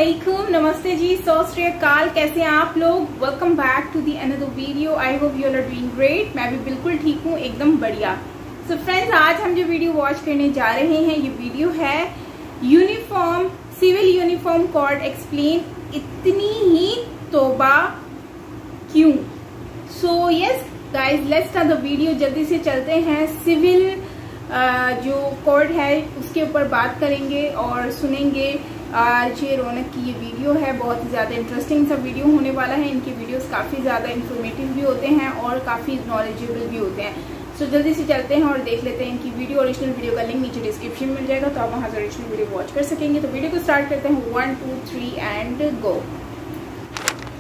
अस्सलामुअलैकुम, नमस्ते जी, सत श्री अकाल। कैसे हैं आप लोग? Welcome back to the another video. I hope you are doing great. मैं भी बिल्कुल ठीक हूँ, एकदम बढ़िया। सो फ्रेंड्स, आज हम जो वीडियो वॉच करने जा रहे हैं, ये वीडियो है uniform, civil uniform code explain. इतनी ही तौबा क्यों? So yes guys, let's start the video. जल्दी से चलते हैं। सिविल जो कोड है उसके ऊपर बात करेंगे और सुनेंगे। आज ये रौनक की ये वीडियो है, बहुत ही ज़्यादा इंटरेस्टिंग सा वीडियो होने वाला है। इनके वीडियोस काफ़ी ज़्यादा इंफॉर्मेटिव भी होते हैं और काफ़ी नॉलेजेबल भी होते हैं। सो जल्दी से चलते हैं और देख लेते हैं इनकी वीडियो। ओरिजिनल वीडियो का लिंक नीचे डिस्क्रिप्शन में मिल जाएगा, तो आप वहाँ से ओरिजिनल वीडियो वॉच कर सकेंगे। तो वीडियो को स्टार्ट करते हैं। 1 2 3 एंड गो।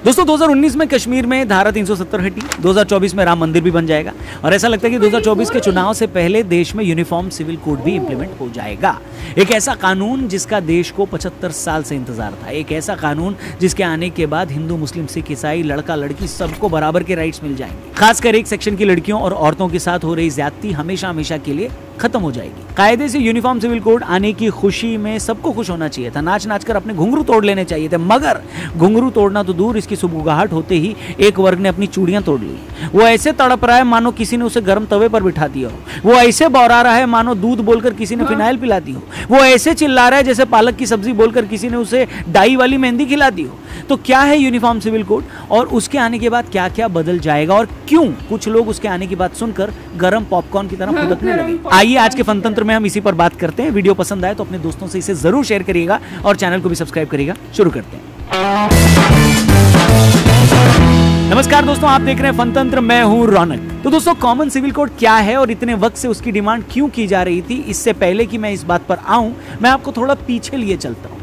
दोस्तों 2019 में कश्मीर में धारा 370 हटी, 2024 में राम मंदिर भी बन जाएगा और ऐसा लगता है कि 2024 के चुनाव से पहले देश में यूनिफॉर्म सिविल कोड भी इंप्लीमेंट हो जाएगा। एक ऐसा कानून जिसका देश को 75 साल से इंतजार था, एक ऐसा कानून जिसके आने के बाद हिंदू, मुस्लिम, सिख, ईसाई, लड़का लड़की सबको बराबर के राइट्स मिल जाएंगे। खासकर एक सेक्शन की लड़कियों और औरतों के साथ हो रही ज्यादती हमेशा हमेशा के लिए खत्म हो जाएगी। कायदे से यूनिफॉर्म सिविल कोड आने की खुशी में सबको खुश होना चाहिए था, नाच नाच कर अपने घुंघरू तोड़ लेने चाहिए थे। मगर घुंघरू तोड़ना तो दूर, इसकी सुबुगाहट होते ही एक वर्ग ने अपनी चूड़ियां तोड़ ली। वो ऐसे तड़प रहा है मानो किसी ने उसे गर्म तवे पर बिठा दिया हो। वो ऐसे बौरा रहा है मानो दूध बोलकर किसी ने फिनाइल पिला दी हो। वो ऐसे चिल्ला रहा है जैसे पालक की सब्जी बोलकर किसी ने उसे डाई वाली मेहंदी खिला दी हो। तो क्या है यूनिफॉर्म सिविल कोड और उसके आने के बाद क्या क्या बदल जाएगा और क्यों कुछ लोग उसके आने की बात सुनकर गर्म पॉपकॉर्न की तरह फुदकने लगे? आइए आज के फनतंत्र में हम इसी पर बात करते हैं। वीडियो पसंद आए तो अपने दोस्तों से इसे जरूर शेयर करिएगा और चैनल को भी सब्सक्राइब करिएगा। शुरू करते हैं। नमस्कार दोस्तों, आप देख रहे हैं फनतंत्र, मैं हूं रौनक। तो दोस्तों, कॉमन सिविल कोड क्या है और इतने वक्त से उसकी डिमांड क्यों की जा रही थी? इससे पहले कि मैं इस बात पर आऊं, मैं आपको थोड़ा पीछे लिए चलता हूं।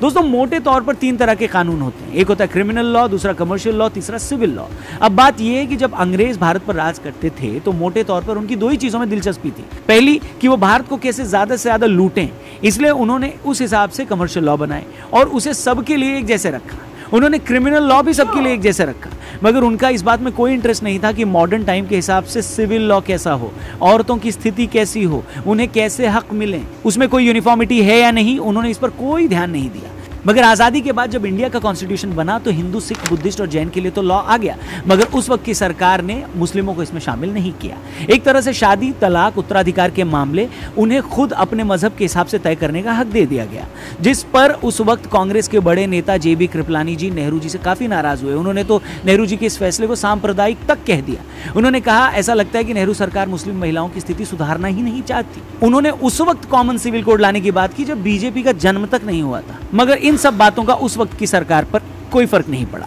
दोस्तों, मोटे तौर पर 3 तरह के कानून होते हैं। एक होता है क्रिमिनल लॉ, दूसरा कमर्शियल लॉ, तीसरा सिविल लॉ। अब बात यह है कि जब अंग्रेज भारत पर राज करते थे तो मोटे तौर पर उनकी 2 ही चीजों में दिलचस्पी थी। पहली कि वो भारत को कैसे ज्यादा से ज्यादा लूटें, इसलिए उन्होंने उस हिसाब से कमर्शियल लॉ बनाए और उसे सबके लिए एक जैसे रखा। उन्होंने क्रिमिनल लॉ भी सबके लिए एक जैसे रखा, मगर उनका इस बात में कोई इंटरेस्ट नहीं था कि मॉडर्न टाइम के हिसाब से सिविल लॉ कैसा हो, औरतों की स्थिति कैसी हो, उन्हें कैसे हक मिले, उसमें कोई यूनिफॉर्मिटी है या नहीं, उन्होंने इस पर कोई ध्यान नहीं दिया। मगर आज़ादी के बाद जब इंडिया का कॉन्स्टिट्यूशन बना तो हिंदू, सिख, बुद्धिस्ट और जैन के लिए तो लॉ आ गया, मगर उस वक्त की सरकार ने मुस्लिमों को इसमें शामिल नहीं किया। एक तरह से शादी, तलाक, उत्तराधिकार के मामले उन्हें खुद अपने मजहब के हिसाब से तय करने का हक दे दिया गया, जिस पर उस वक्त कांग्रेस के बड़े नेता JB कृपलानी जी नेहरू जी से काफी नाराज हुए। उन्होंने तो नेहरू जी के इस फैसले को सांप्रदायिक तक कह दिया। उन्होंने कहा, ऐसा लगता है कि नेहरू सरकार मुस्लिम महिलाओं की स्थिति सुधारना ही नहीं चाहती। उन्होंने उस वक्त कॉमन सिविल कोड लाने की बात की जब बीजेपी का जन्म तक नहीं हुआ था, मगर इन सब बातों का उस वक्त की सरकार पर कोई फर्क नहीं पड़ा।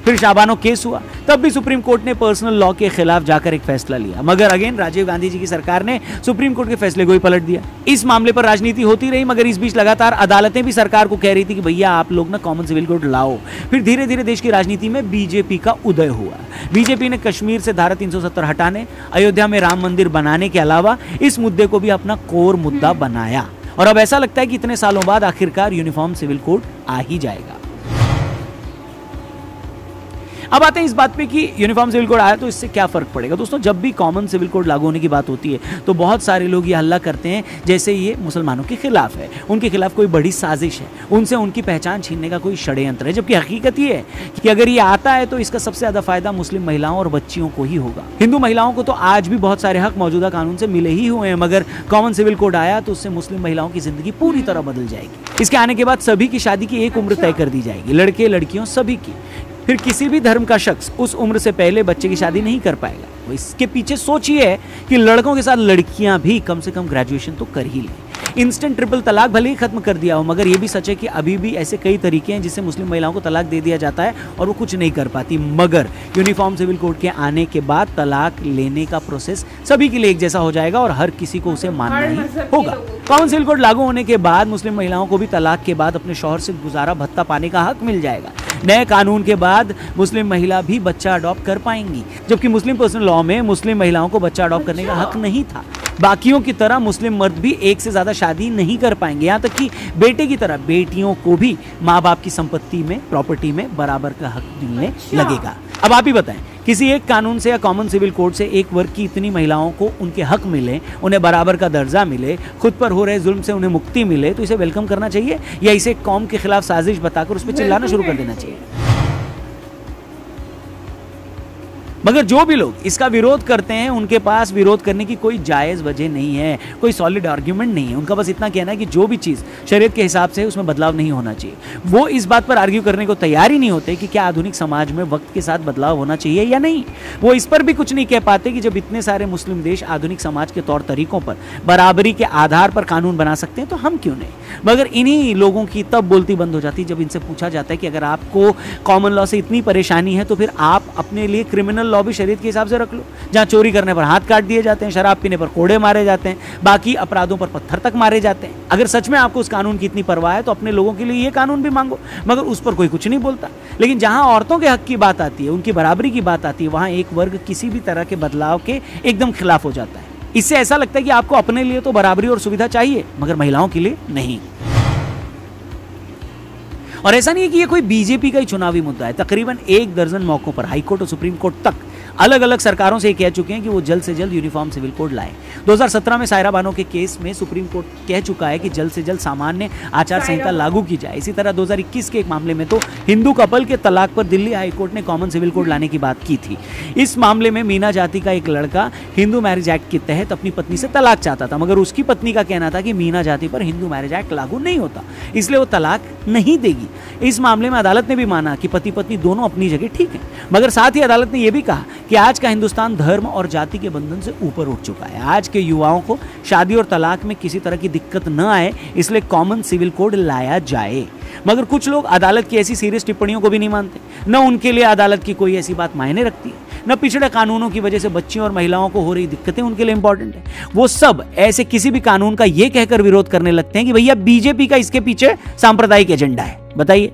फिर शाबानो केस हुआ, तब भी सुप्रीम कोर्ट ने पर्सनल लॉ के खिलाफ जाकर एक फैसला लिया, मगर अगेन राजीव गांधी जी की सरकार ने सुप्रीम कोर्ट के फैसले को ही पलट दिया। इस मामले पर राजनीति होती रही, मगर इस बीच लगातार अदालतें भी सरकार को कह रही थी कि भैया आप लोग ना कॉमन सिविल कोड लाओ। फिर धीरे धीरे देश की राजनीति में बीजेपी का उदय हुआ। बीजेपी ने कश्मीर से धारा 370 हटाने, अयोध्या में राम मंदिर बनाने के अलावा इस मुद्दे को भी अपना कोर मुद्दा बनाया और अब ऐसा लगता है कि इतने सालों बाद आखिरकार यूनिफॉर्म सिविल कोड आ ही जाएगा। अब आते हैं इस बात पे कि यूनिफॉर्म सिविल कोड आया तो इससे क्या फर्क पड़ेगा। दोस्तों, जब भी कॉमन सिविल कोड लागू होने की बात होती है तो बहुत सारे लोग ये हल्ला करते हैं जैसे ये मुसलमानों के खिलाफ है, उनके खिलाफ कोई बड़ी साजिश है, उनसे उनकी पहचान छीनने का कोई षड्यंत्र है। जबकि हकीकत ये है कि अगर ये आता है तो इसका सबसे ज्यादा फायदा मुस्लिम महिलाओं और बच्चियों को ही होगा। हिंदू महिलाओं को तो आज भी बहुत सारे हक मौजूदा कानून से मिले ही हुए हैं, मगर कॉमन सिविल कोड आया तो उससे मुस्लिम महिलाओं की जिंदगी पूरी तरह बदल जाएगी। इसके आने के बाद सभी की शादी की एक उम्र तय कर दी जाएगी, लड़के लड़कियों सभी की। फिर किसी भी धर्म का शख्स उस उम्र से पहले बच्चे की शादी नहीं कर पाएगा। तो इसके पीछे सोच ये है कि लड़कों के साथ लड़कियां भी कम से कम ग्रेजुएशन तो कर ही लें। इंस्टेंट ट्रिपल तलाक भले ही खत्म कर दिया हो, मगर ये भी सच है कि अभी भी ऐसे कई तरीके हैं जिससे मुस्लिम महिलाओं को तलाक दे दिया जाता है और वो कुछ नहीं कर पाती। मगर यूनिफॉर्म सिविल कोड के आने के बाद तलाक लेने का प्रोसेस सभी के लिए एक जैसा हो जाएगा और हर किसी को उसे मानना ही होगा। कॉमन सिविल कोड लागू होने के बाद मुस्लिम महिलाओं को भी तलाक के बाद अपने शौहर से गुजारा भत्ता पाने का हक मिल जाएगा। नए कानून के बाद मुस्लिम महिला भी बच्चा अडॉप्ट कर पाएंगी, जबकि मुस्लिम पर्सनल लॉ में मुस्लिम महिलाओं को बच्चा अडॉप्ट करने का हक नहीं था। बाकियों की तरह मुस्लिम मर्द भी एक से ज्यादा शादी नहीं कर पाएंगे, यहाँ तक कि बेटे की तरह बेटियों को भी माँ बाप की संपत्ति में, प्रॉपर्टी में बराबर का हक मिलने लगेगा। अब आप ही बताएं, किसी एक कानून से या कॉमन सिविल कोड से एक वर्ग की इतनी महिलाओं को उनके हक मिले, उन्हें बराबर का दर्जा मिले, खुद पर हो रहे जुल्म से उन्हें मुक्ति मिले, तो इसे वेलकम करना चाहिए या इसे कौम के खिलाफ साजिश बताकर उस पर चिल्लाना शुरू कर देना चाहिए? मगर जो भी लोग इसका विरोध करते हैं उनके पास विरोध करने की कोई जायज़ वजह नहीं है, कोई सॉलिड आर्ग्यूमेंट नहीं है। उनका बस इतना कहना है कि जो भी चीज़ शरीयत के हिसाब से है उसमें बदलाव नहीं होना चाहिए। वो इस बात पर आर्ग्यू करने को तैयार ही नहीं होते कि क्या आधुनिक समाज में वक्त के साथ बदलाव होना चाहिए या नहीं। वो इस पर भी कुछ नहीं कह पाते कि जब इतने सारे मुस्लिम देश आधुनिक समाज के तौर तरीकों पर बराबरी के आधार पर कानून बना सकते हैं तो हम क्यों नहीं। मगर इन्हीं लोगों की तब बोलती बंद हो जाती है जब इनसे पूछा जाता है कि अगर आपको कॉमन लॉ से इतनी परेशानी है तो फिर आप अपने लिए क्रिमिनल लॉ भी शरीयत के हिसाब से रख लो, जहां चोरी करने पर हाथ काट दिए जाते हैं, शराब पीने पर कोड़े मारे जाते हैं, बाकी अपराधों पर पत्थर तक मारे जाते हैं। अगर सच में आपको उस कानून की इतनी परवाह है तो अपने लोगों के लिए ये कानून भी मांगो, मगर उस पर कोई कुछ नहीं बोलता। लेकिन जहां औरतों के हक की बात आती है, उनकी बराबरी की बात आती है, वहां एक वर्ग किसी भी तरह के बदलाव के एकदम खिलाफ हो जाता है। इससे ऐसा लगता है कि आपको अपने लिए तो बराबरी और सुविधा चाहिए मगर महिलाओं के लिए नहीं। और ऐसा नहीं है कि ये कोई बीजेपी का ही चुनावी मुद्दा है। तकरीबन 1 दर्जन मौकों पर हाईकोर्ट और सुप्रीम कोर्ट तक अलग अलग सरकारों से कह चुके हैं कि वो जल्द से जल्द यूनिफॉर्म सिविल कोड लाएं। 2017 में सायरा बानो के केस में सुप्रीम कोर्ट कह चुका है कि जल्द से जल्द सामान्य आचार संहिता लागू की जाए। इसी तरह 2021 के एक मामले में तो हिंदू कपल के तलाक पर दिल्ली हाईकोर्ट ने कॉमन सिविल कोड लाने की बात की थी। इस मामले में मीना जाति का एक लड़का हिंदू मैरिज एक्ट के तहत अपनी पत्नी से तलाक चाहता था, मगर उसकी पत्नी का कहना था कि मीना जाति पर हिंदू मैरिज एक्ट लागू नहीं होता, इसलिए वो तलाक नहीं देगी। इस मामले में अदालत ने भी माना कि पति पत्नी दोनों अपनी जगह ठीक है, मगर साथ ही अदालत ने यह भी कहा कि आज का हिंदुस्तान धर्म और जाति के बंधन से ऊपर उठ चुका है। आज के युवाओं को शादी और तलाक में किसी तरह की दिक्कत न आए, इसलिए कॉमन सिविल कोड लाया जाए। मगर कुछ लोग अदालत की ऐसी सीरियस टिप्पणियों को भी नहीं मानते। न उनके लिए अदालत की कोई ऐसी बात मायने रखती है, न पिछड़े कानूनों की वजह से बच्चियों और महिलाओं को हो रही दिक्कतें उनके लिए इंपॉर्टेंट है। वो सब ऐसे किसी भी कानून का ये कहकर विरोध करने लगते हैं कि भैया बीजेपी का इसके पीछे सांप्रदायिक एजेंडा है। बताइए,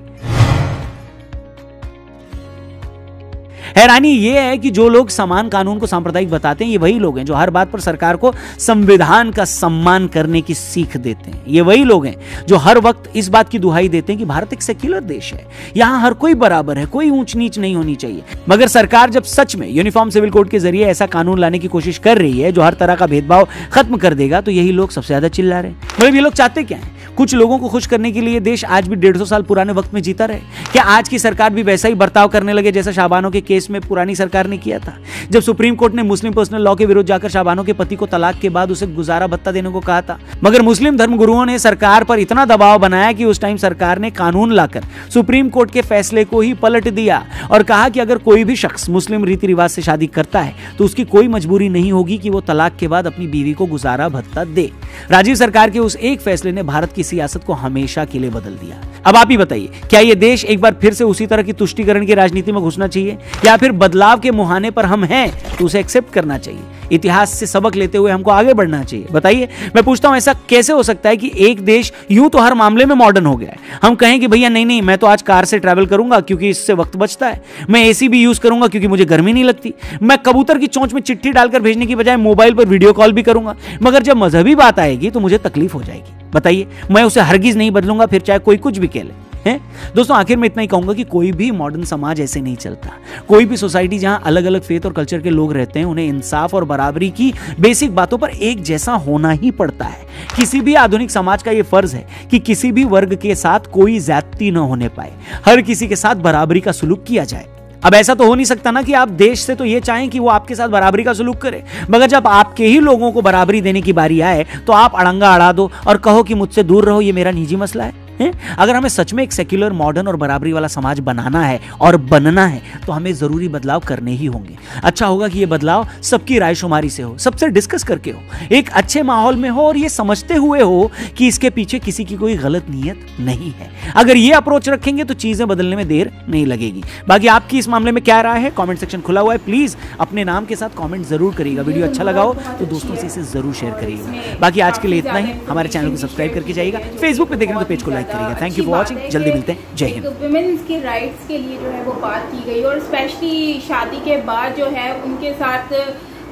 हैरानी यह है कि जो लोग समान कानून को सांप्रदायिक बताते हैं ये वही लोग हैं जो हर बात पर सरकार को संविधान का सम्मान करने की सीख देते हैं। ये वही लोग हैं जो हर वक्त इस बात की दुहाई देते हैं कि भारत एक सेक्युलर देश है, यहां हर कोई बराबर है, कोई ऊंच नीच नहीं होनी चाहिए। मगर सरकार जब सच में यूनिफॉर्म सिविल कोड के जरिए ऐसा कानून लाने की कोशिश कर रही है जो हर तरह का भेदभाव खत्म कर देगा, तो यही लोग सबसे ज्यादा चिल्ला रहे हैं। मतलब ये लोग चाहते क्या है? कुछ लोगों को खुश करने के लिए देश आज भी 150 साल पुराने वक्त में जीता रहे। क्या आज की सरकार भी वैसा ही बर्ताव करने लगे जैसा शाहबानो के केस में पुरानी सरकार ने किया था, जब सुप्रीम कोर्ट ने मुस्लिम पर्सनल लॉ के विरुद्ध जाकर शाहबानो के पति को तलाक के बाद उसे गुजारा भत्ता देने को कहा था? मगर मुस्लिम धर्मगुरुओं ने सरकार पर इतना दबाव बनाया कि उस टाइम सरकार ने कानून लाकर सुप्रीम कोर्ट के फैसले को ही पलट दिया और कहा कि अगर कोई भी शख्स मुस्लिम रीति रिवाज से शादी करता है तो उसकी कोई मजबूरी नहीं होगी कि वो तलाक के बाद अपनी बीवी को गुजारा भत्ता दे। राजीव सरकार के उस एक फैसले ने भारत की सियासत को हमेशा के लिए बदल दिया। अब आप ही बताइए, क्या यह देश एक बार फिर से उसी तरह की तुष्टीकरण की राजनीति में घुसना चाहिए या फिर बदलाव के मुहाने पर हम हैं तो उसे एक्सेप्ट करना चाहिए? इतिहास से सबक लेते हुए हमको आगे बढ़ना चाहिए। बताइए, मैं पूछता हूं ऐसा कैसे हो सकता है कि एक देश यूं तो हर मामले में मॉडर्न हो गया है, हम कहें कि भैया नहीं मैं तो आज कार से ट्रैवल करूंगा क्योंकि इससे वक्त बचता है, मैं एसी भी यूज करूंगा क्योंकि मुझे गर्मी नहीं लगती, मैं कबूतर की चोंच में चिट्ठी डालकर भेजने की बजाय मोबाइल पर वीडियो कॉल भी करूंगा, मगर जब मजहबी बात आएगी तो मुझे तकलीफ हो जाएगी। बताइए, मैं उसे हरगिज नहीं बदलूंगा, फिर चाहे कोई कुछ भी कह ले। है दोस्तों, आखिर में इतना ही कहूंगा कि कोई भी मॉडर्न समाज ऐसे नहीं चलता। कोई भी सोसाइटी जहां अलग अलग फेथ और कल्चर के लोग रहते हैं, उन्हें इंसाफ और बराबरी की बेसिक बातों पर एक जैसा होना ही पड़ता है। किसी भी आधुनिक समाज का यह फर्ज है कि किसी भी वर्ग के साथ कोई ज्यादती न होने पाए, हर किसी के साथ बराबरी का सलूक किया जाए। अब ऐसा तो हो नहीं सकता ना कि आप देश से तो ये चाहें कि वो आपके साथ बराबरी का सलूक करे, मगर जब आपके ही लोगों को बराबरी देने की बारी आए तो आप अड़ंगा अड़ा दो और कहो कि मुझसे दूर रहो, ये मेरा निजी मसला है। अगर हमें सच में एक सेक्युलर, मॉडर्न और बराबरी वाला समाज बनाना है और बनना है तो हमें जरूरी बदलाव करने ही होंगे। अच्छा होगा कि ये बदलाव सबकी रायशुमारी से हो, सबसे डिस्कस करके हो, एक अच्छे माहौल में हो और ये समझते हुए हो कि इसके पीछे किसी की कोई गलत नीयत नहीं है। अगर ये अप्रोच रखेंगे तो चीजें बदलने में देर नहीं लगेगी। बाकी आपकी इस मामले में क्या राय है? कमेंट सेक्शन खुला हुआ है, प्लीज अपने नाम के साथ कमेंट जरूर करिएगा। वीडियो अच्छा लगा हो तो दोस्तों से इसे जरूर शेयर करिएगा। बाकी आज के लिए इतना ही। हमारे चैनल को सब्सक्राइब करके जाइएगा, फेसबुक पे देख रहे हैं तो पेज को लाइक करिएगा। थैंक यू फॉर वॉचिंग, जल्दी मिलते हैं। जय हिंद। वुमेन्स के राइट्स के लिए जो है वो बात की गई और स्पेशली शादी के बाद जो है उनके साथ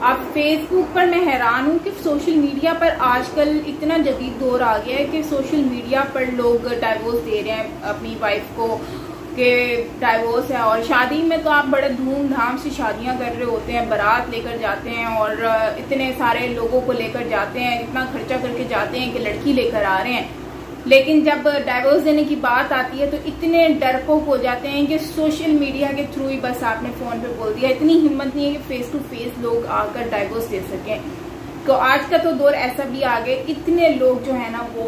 आप फेसबुक पर, मैं हैरान हूँ कि सोशल मीडिया पर आजकल इतना जदीद दौर आ गया है कि सोशल मीडिया पर लोग डाइवोर्स दे रहे हैं अपनी वाइफ को कि डाइवोर्स है। और शादी में तो आप बड़े धूमधाम से शादियां कर रहे होते हैं, बारात लेकर जाते हैं और इतने सारे लोगों को लेकर जाते हैं, इतना खर्चा करके जाते हैं कि लड़की लेकर आ रहे हैं। लेकिन जब डाइवोर्स देने की बात आती है तो इतने डरपोक हो जाते हैं कि सोशल मीडिया के थ्रू ही बस आपने फोन पे बोल दिया। इतनी हिम्मत नहीं है कि फेस टू फेस लोग आकर डाइवोर्स दे सकें। तो आज का तो दौर ऐसा भी आ गया, इतने लोग जो है ना वो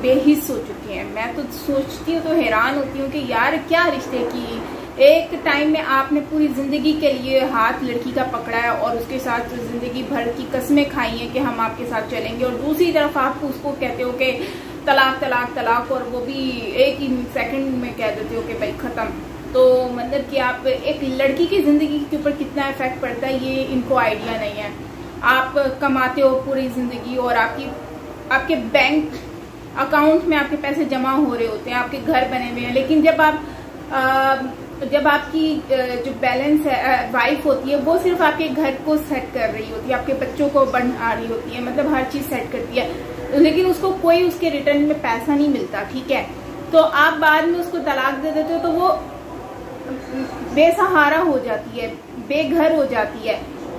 बेहिस हो चुके हैं। मैं तो सोचती हूँ तो हैरान होती हूँ कि यार क्या रिश्ते की, एक टाइम में आपने पूरी जिंदगी के लिए हाथ लड़की का पकड़ा है और उसके साथ जिंदगी भर की कसमें खाई हैं कि हम आपके साथ चलेंगे, और दूसरी तरफ आप उसको कहते हो कि तलाक तलाक तलाक, और वो भी एक ही सेकंड में कह देते हो कि भाई खत्म। तो मतलब कि आप एक लड़की की जिंदगी के ऊपर कितना इफेक्ट पड़ता है ये इनको आइडिया नहीं है। आप कमाते हो पूरी जिंदगी और आपके बैंक अकाउंट में आपके पैसे जमा हो रहे होते हैं, आपके घर बने हुए हैं, लेकिन जब आपकी जो बैलेंस है वाइफ होती है वो सिर्फ आपके घर को सेट कर रही होती है, आपके बच्चों को बना रही होती है, मतलब हर चीज सेट करती है, लेकिन उसको कोई उसके रिटर्न में पैसा नहीं मिलता, ठीक है। तो आप बाद में उसको तलाक दे देते हो तो वो बेसहारा हो जाती है, बेघर हो जाती है।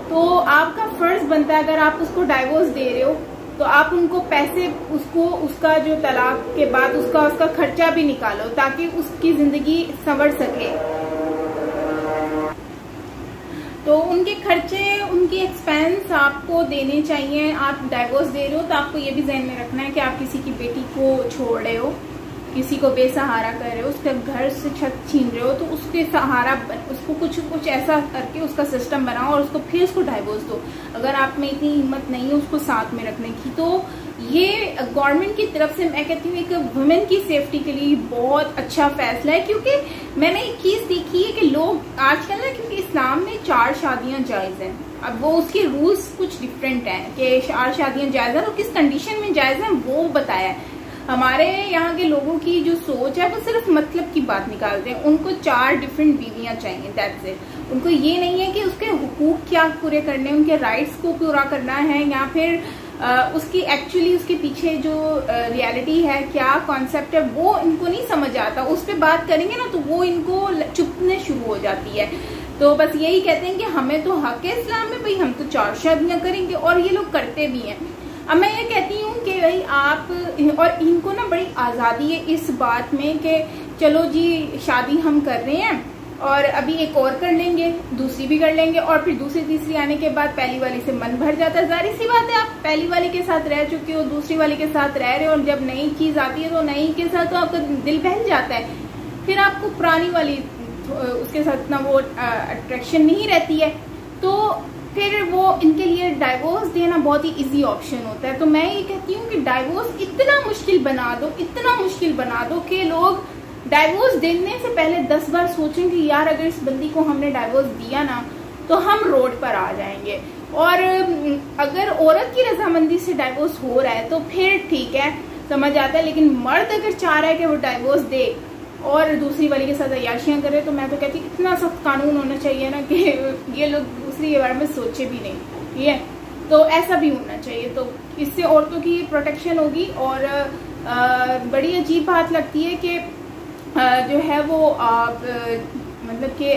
तो आपका फर्ज बनता है, अगर आप उसको डाइवोर्स दे रहे हो तो आप उनको पैसे, उसका जो तलाक के बाद उसका खर्चा भी निकालो ताकि उसकी जिंदगी संवर सके। तो उनके खर्चे, उनकी एक्सपेंस आपको देने चाहिए। आप डाइवोर्स दे रहे हो तो आपको ये भी ध्यान में रखना है कि आप किसी की बेटी को छोड़ रहे हो, किसी को बेसहारा कर रहे हो, उसके घर से छत छीन रहे हो, तो उसके सहारा उसको कुछ ऐसा करके उसका सिस्टम बनाओ और उसको फिर उसको डाइवोर्स दो। अगर आप में इतनी हिम्मत नहीं है उसको साथ में रखने की, तो ये गवर्नमेंट की तरफ से मैं कहती हूँ एक वुमेन की सेफ्टी के लिए बहुत अच्छा फैसला है। क्योंकि मैंने एक चीज देखी है कि लोग आजकल ना, क्योंकि इस्लाम में 4 शादियां जायज हैं, अब वो उसके रूल्स कुछ डिफरेंट हैं कि 4 शादियां जायज है और किस कंडीशन में जायज है वो बताया है। हमारे यहाँ के लोगों की जो सोच है वो सिर्फ मतलब की बात निकालते हैं, उनको 4 डिफरेंट बीवियां चाहिए, दैट्स इट। उनको ये नहीं है कि उसके हुकूक क्या पूरे करने हैं, उनके राइट्स को पूरा करना है, या फिर उसकी एक्चुअली उसके पीछे जो रियलिटी है, क्या कॉन्सेप्ट है, वो इनको नहीं समझ आता। उस पर बात करेंगे ना तो वो इनको चुपने शुरू हो जाती है। तो बस यही कहते हैं कि हमें तो हक है इस्लाम में, भाई हम तो 4 शादियां करेंगे, और ये लोग करते भी हैं। अब मैं ये कहती हूँ कि भाई आप, और इनको ना बड़ी आज़ादी है इस बात में कि चलो जी शादी हम कर रहे हैं और अभी एक और कर लेंगे, दूसरी भी कर लेंगे, और फिर दूसरी तीसरी आने के बाद पहली वाली से मन भर जाता है। जाहिर सी बात है, आप पहली वाली के साथ रह चुके हो, दूसरी वाली के साथ रह रहे हो, और जब नई चीज आती है तो नई के साथ तो आपका दिल बहल जाता है, फिर आपको पुरानी वाली उसके साथ इतना वो अट्रैक्शन नहीं रहती है, तो फिर वो इनके लिए डाइवोर्स देना बहुत ही इजी ऑप्शन होता है। तो मैं ये कहती हूँ कि डाइवोर्स इतना मुश्किल बना दो कि लोग डाइवोर्स देने से पहले 10 बार सोचें कि यार अगर इस बंदी को हमने डाइवोर्स दिया ना तो हम रोड पर आ जाएंगे। और अगर औरत की रजामंदी से डाइवोर्स हो रहा है तो फिर ठीक है, समझ आता है, लेकिन मर्द अगर चाह रहा है कि वो डाइवोर्स दे और दूसरी वाली के साथ अय्याशियां करे तो मैं तो कहती हूँ इतना सख्त कानून होना चाहिए ना कि ये लोग दूसरी के बारे में सोचे भी नहीं, ठीक है। तो ऐसा भी होना चाहिए, तो इससे औरतों की प्रोटेक्शन होगी। और बड़ी अजीब बात लगती है कि जो है वो मतलब कि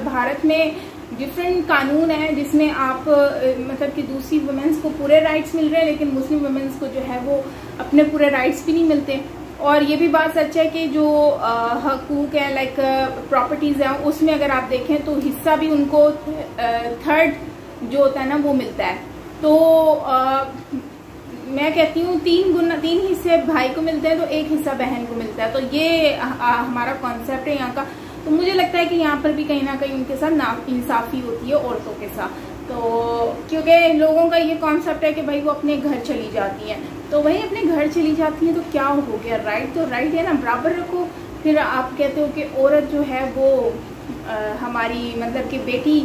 भारत में डिफरेंट कानून है जिसमें आप मतलब कि दूसरी वुमेन्स को पूरे राइट्स मिल रहे हैं, लेकिन मुस्लिम वुमेन्स को जो है वो अपने पूरे राइट्स भी नहीं मिलते। और ये भी बात सच है कि जो हकूक है, लाइक प्रॉपर्टीज है, उसमें अगर आप देखें तो हिस्सा भी उनको 3rd जो होता है ना वो मिलता है। तो मैं कहती हूँ 3 हिस्से भाई को मिलते हैं तो 1 हिस्सा बहन को मिलता है। तो ये हमारा कॉन्सेप्ट है यहाँ का। तो मुझे लगता है कि यहाँ पर भी कहीं ना कहीं उनके साथ नाइंसाफी होती है औरतों के साथ। तो क्योंकि लोगों का ये कॉन्सेप्ट है कि भाई वो अपने घर चली जाती है, तो वही अपने घर चली जाती है तो क्या हो गया, राइट तो राइट है ना, बराबर रखो। फिर आप कहते हो कि औरत जो है वो हमारी मतलब कि बेटी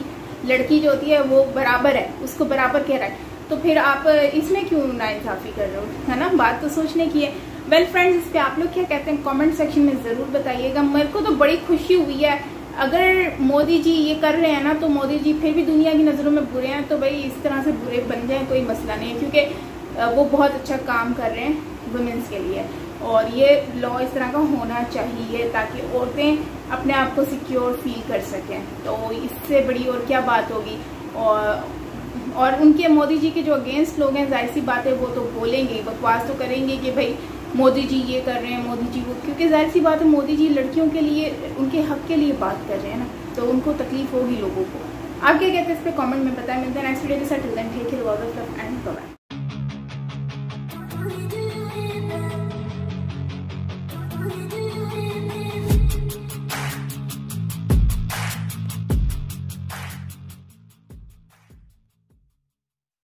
लड़की जो होती है वो बराबर है, उसको बराबर कह रहा है, तो फिर आप इसमें क्यों नाइंसाफी कर रहे हो, है ना। बात तो सोचने की है। वेल फ्रेंड्स, इस पे आप लोग क्या कहते हैं कमेंट सेक्शन में ज़रूर बताइएगा। मेरे को तो बड़ी खुशी हुई है, अगर मोदी जी ये कर रहे हैं ना तो मोदी जी फिर भी दुनिया की नज़रों में बुरे हैं, तो भाई इस तरह से बुरे बन जाए कोई मसला नहीं है, क्योंकि वो बहुत अच्छा काम कर रहे हैं वुमेन्स के लिए। और ये लॉ इस तरह का होना चाहिए ताकि औरतें अपने आप को सिक्योर फील कर सकें। तो इससे बड़ी और क्या बात होगी। और उनके मोदी जी के जो अगेंस्ट लोग हैं, जाहिर सी बात है वो तो बोलेंगे, बकवास तो करेंगे कि भाई मोदी जी ये कर रहे हैं, मोदी जी वो, क्योंकि जाहिर सी बात है मोदी जी लड़कियों के लिए, उनके हक के लिए बात कर रहे हैं ना, तो उनको तकलीफ होगी लोगों को। आप क्या कहते हैं इस पर कमेंट में बताएं। मिलते हैं नेक्स्ट वीडियो के साथ। Till then take care, love and bye.